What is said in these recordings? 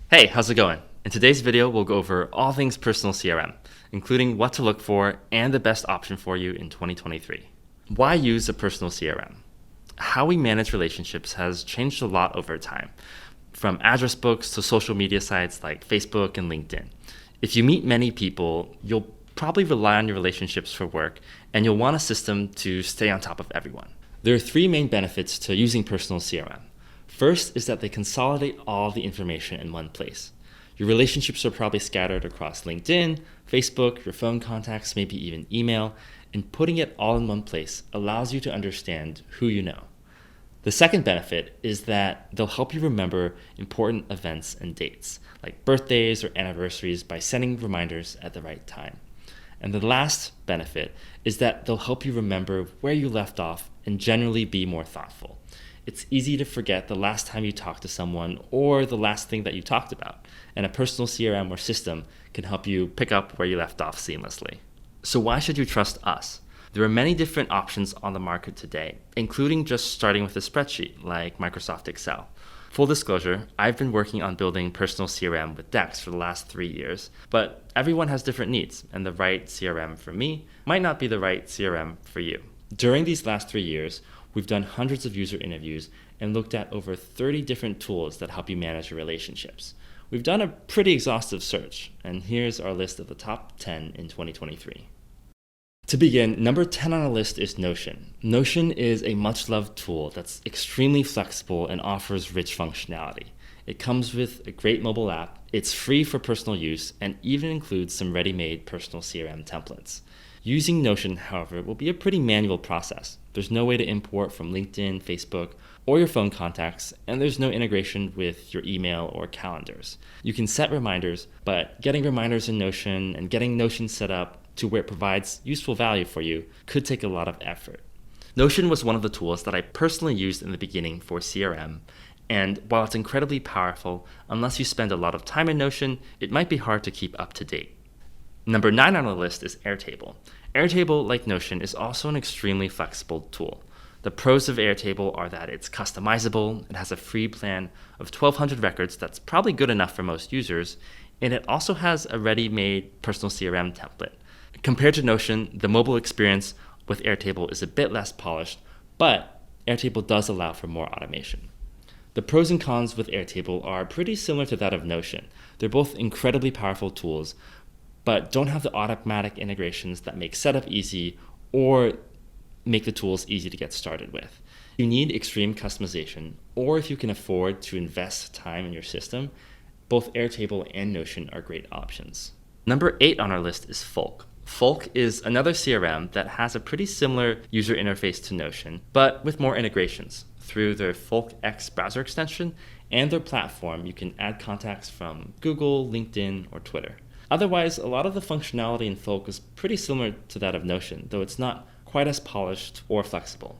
Hey, how's it going? In today's video, we'll go over all things personal CRM, including what to look for and the best option for you in 2023. Why use a personal CRM? How we manage relationships has changed a lot over time, from address books to social media sites like Facebook and LinkedIn. If you meet many people, you'll probably rely on your relationships for work, and you'll want a system to stay on top of everyone. There are three main benefits to using personal CRM. First is that they consolidate all the information in one place. Your relationships are probably scattered across LinkedIn, Facebook, your phone contacts, maybe even email, and putting it all in one place allows you to understand who you know. The second benefit is that they'll help you remember important events and dates, like birthdays or anniversaries, by sending reminders at the right time. And the last benefit is that they'll help you remember where you left off and generally be more thoughtful. It's easy to forget the last time you talked to someone or the last thing that you talked about, and a personal CRM or system can help you pick up where you left off seamlessly. So why should you trust us? There are many different options on the market today, including just starting with a spreadsheet like Microsoft Excel. Full disclosure, I've been working on building personal CRM with Dex for the last 3 years, but everyone has different needs, and the right CRM for me might not be the right CRM for you. During these last 3 years, we've done hundreds of user interviews and looked at over 30 different tools that help you manage your relationships. We've done a pretty exhaustive search, and here's our list of the top 10 in 2023. To begin, number 10 on our list is Notion. Notion is a much-loved tool that's extremely flexible and offers rich functionality. It comes with a great mobile app, it's free for personal use, and even includes some ready-made personal CRM templates. Using Notion, however, will be a pretty manual process. There's no way to import from LinkedIn, Facebook, or your phone contacts, and there's no integration with your email or calendars. You can set reminders, but getting reminders in Notion and getting Notion set up to where it provides useful value for you could take a lot of effort. Notion was one of the tools that I personally used in the beginning for CRM, and while it's incredibly powerful, unless you spend a lot of time in Notion, it might be hard to keep up to date. Number 9 on the list is Airtable. Airtable, like Notion, is also an extremely flexible tool. The pros of Airtable are that it's customizable, it has a free plan of 1,200 records that's probably good enough for most users, and it also has a ready-made personal CRM template. Compared to Notion, the mobile experience with Airtable is a bit less polished, but Airtable does allow for more automation. The pros and cons with Airtable are pretty similar to that of Notion. They're both incredibly powerful tools, but don't have the automatic integrations that make setup easy or make the tools easy to get started with. If you need extreme customization, or if you can afford to invest time in your system, both Airtable and Notion are great options. Number 8 on our list is Folk. Folk is another CRM that has a pretty similar user interface to Notion, but with more integrations. Through their Folk X browser extension and their platform, you can add contacts from Google, LinkedIn, or Twitter. Otherwise, a lot of the functionality in Folk is pretty similar to that of Notion, though it's not quite as polished or flexible.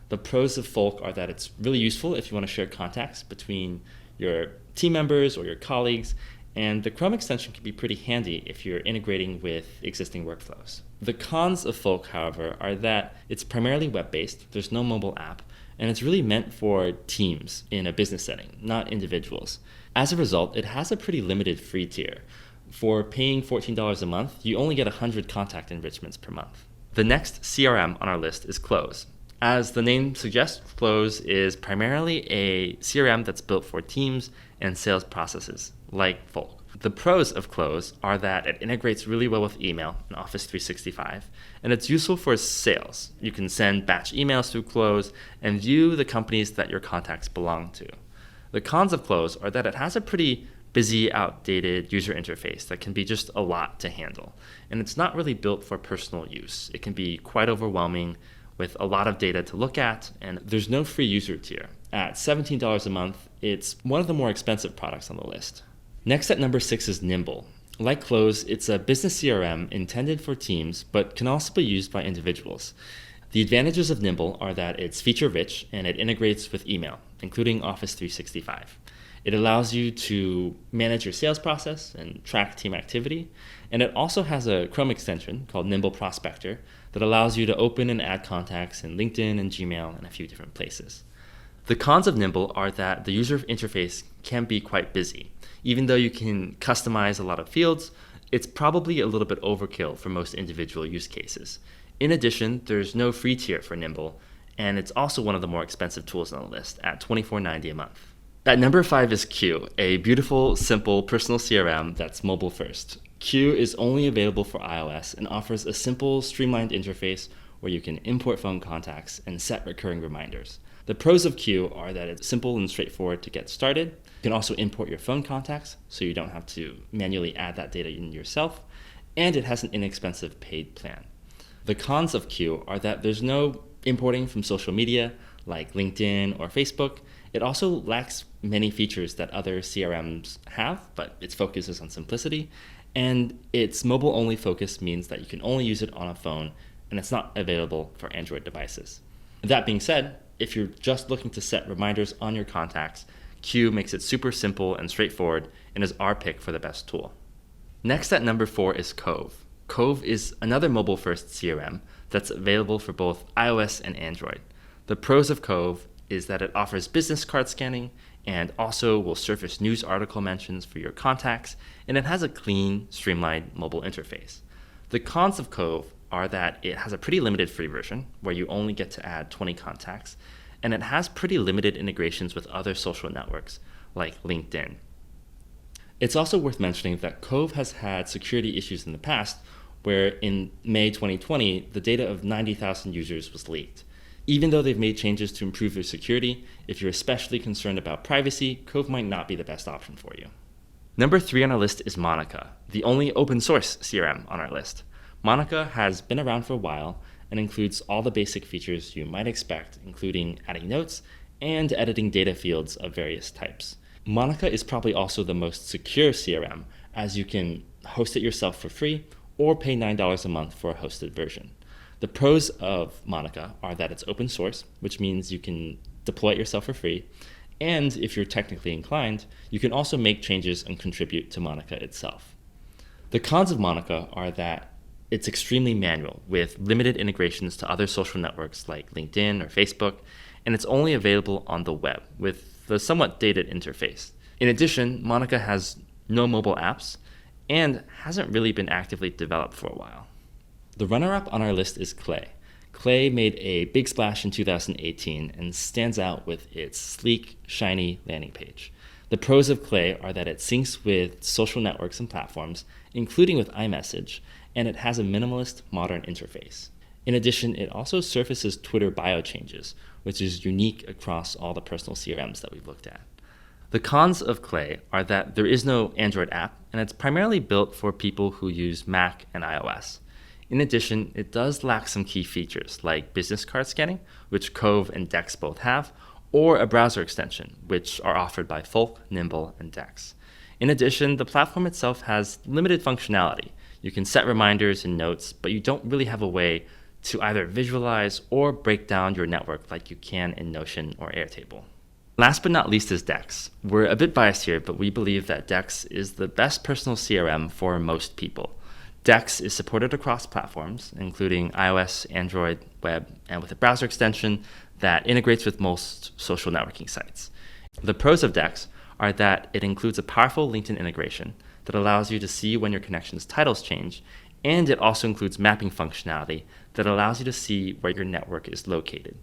The pros of Folk are that it's really useful if you want to share contacts between your team members or your colleagues, and the Chrome extension can be pretty handy if you're integrating with existing workflows. The cons of Folk, however, are that it's primarily web-based, there's no mobile app, and it's really meant for teams in a business setting, not individuals. As a result, it has a pretty limited free tier. For paying $14 a month, you only get 100 contact enrichments per month. The next CRM on our list is Cloze. As the name suggests, Cloze is primarily a CRM that's built for teams and sales processes, like Folk. The pros of Cloze are that it integrates really well with email and Office 365, and it's useful for sales. You can send batch emails through Cloze and view the companies that your contacts belong to. The cons of Cloze are that it has a pretty busy, outdated user interface that can be just a lot to handle. And it's not really built for personal use. It can be quite overwhelming with a lot of data to look at, and there's no free user tier. At $17 a month, it's one of the more expensive products on the list. Next at number 6 is Nimble. Like Cloze, it's a business CRM intended for teams, but can also be used by individuals. The advantages of Nimble are that it's feature-rich and it integrates with email, including Office 365. It allows you to manage your sales process and track team activity. And it also has a Chrome extension called Nimble Prospector that allows you to open and add contacts in LinkedIn and Gmail and a few different places. The cons of Nimble are that the user interface can be quite busy. Even though you can customize a lot of fields, it's probably a little bit overkill for most individual use cases. In addition, there's no free tier for Nimble, and it's also one of the more expensive tools on the list at $24.90 a month. At number 5 is Q, a beautiful, simple personal CRM that's mobile first. Q is only available for iOS and offers a simple, streamlined interface where you can import phone contacts and set recurring reminders. The pros of Q are that it's simple and straightforward to get started. You can also import your phone contacts, so you don't have to manually add that data in yourself, and it has an inexpensive paid plan. The cons of Q are that there's no importing from social media like LinkedIn or Facebook. It also lacks many features that other CRMs have, but its focus is on simplicity, and its mobile-only focus means that you can only use it on a phone, and it's not available for Android devices. That being said, if you're just looking to set reminders on your contacts, Q makes it super simple and straightforward and is our pick for the best tool. Next at number 4 is Covve. Covve is another mobile-first CRM that's available for both iOS and Android. The pros of Covve is that it offers business card scanning and also will surface news article mentions for your contacts, and it has a clean, streamlined mobile interface. The cons of Covve are that it has a pretty limited free version where you only get to add 20 contacts, and it has pretty limited integrations with other social networks like LinkedIn. It's also worth mentioning that Covve has had security issues in the past where in May 2020, the data of 90,000 users was leaked. Even though they've made changes to improve their security, if you're especially concerned about privacy, Covve might not be the best option for you. Number 3 on our list is Monica, the only open source CRM on our list. Monica has been around for a while and includes all the basic features you might expect, including adding notes and editing data fields of various types. Monica is probably also the most secure CRM, as you can host it yourself for free or pay $9 a month for a hosted version. The pros of Monica are that it's open source, which means you can deploy it yourself for free, and if you're technically inclined, you can also make changes and contribute to Monica itself. The cons of Monica are that it's extremely manual, with limited integrations to other social networks like LinkedIn or Facebook, and it's only available on the web with a somewhat dated interface. In addition, Monica has no mobile apps and hasn't really been actively developed for a while. The runner-up on our list is Cloze. Cloze made a big splash in 2018 and stands out with its sleek, shiny landing page. The pros of Cloze are that it syncs with social networks and platforms, including with iMessage, and it has a minimalist, modern interface. In addition, it also surfaces Twitter bio changes, which is unique across all the personal CRMs that we've looked at. The cons of Cloze are that there is no Android app, and it's primarily built for people who use Mac and iOS. In addition, it does lack some key features like business card scanning, which Covve and Dex both have, or a browser extension, which are offered by Folk, Nimble, and Dex. In addition, the platform itself has limited functionality. You can set reminders and notes, but you don't really have a way to either visualize or break down your network like you can in Notion or Airtable. Last but not least is Dex. We're a bit biased here, but we believe that Dex is the best personal CRM for most people. Dex is supported across platforms, including iOS, Android, web, and with a browser extension that integrates with most social networking sites. The pros of Dex are that it includes a powerful LinkedIn integration that allows you to see when your connection's titles change, and it also includes mapping functionality that allows you to see where your network is located.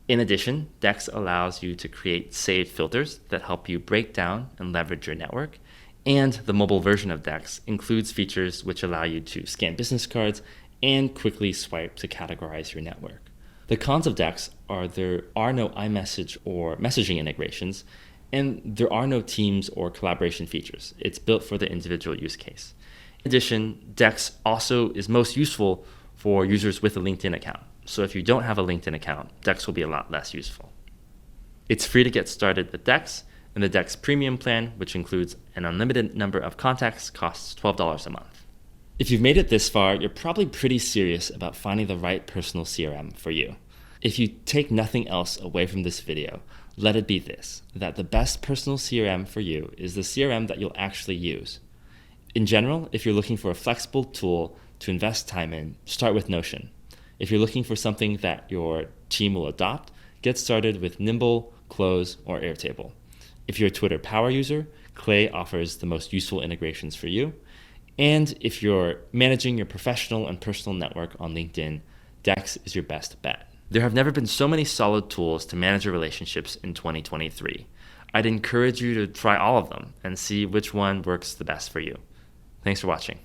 In addition, Dex allows you to create saved filters that help you break down and leverage your network, and the mobile version of Dex includes features which allow you to scan business cards and quickly swipe to categorize your network. The cons of Dex are there are no iMessage or messaging integrations, and there are no Teams or collaboration features. It's built for the individual use case. In addition, Dex also is most useful for users with a LinkedIn account. So if you don't have a LinkedIn account, Dex will be a lot less useful. It's free to get started with Dex, and the Dex Premium plan, which includes an unlimited number of contacts, costs $12 a month. If you've made it this far, you're probably pretty serious about finding the right personal CRM for you. If you take nothing else away from this video, let it be this, that the best personal CRM for you is the CRM that you'll actually use. In general, if you're looking for a flexible tool to invest time in, start with Notion. If you're looking for something that your team will adopt, get started with Nimble, Cloze, or Airtable. If you're a Twitter power user, Clay offers the most useful integrations for you. And if you're managing your professional and personal network on LinkedIn, Dex is your best bet. There have never been so many solid tools to manage your relationships in 2023. I'd encourage you to try all of them and see which one works the best for you. Thanks for watching.